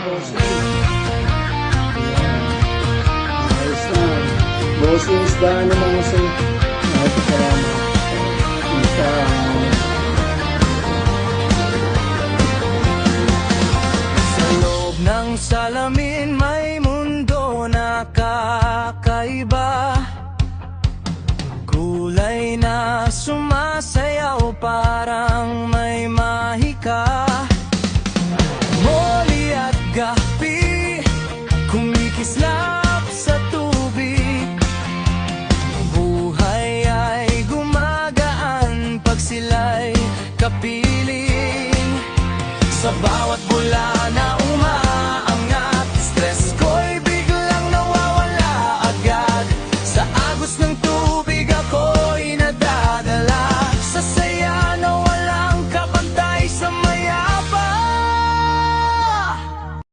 bossing. Ayos na. Bossing isda naman sa isa. Sa loob ng salamin may mundo na kakaiba, kulay na sumasayaw parang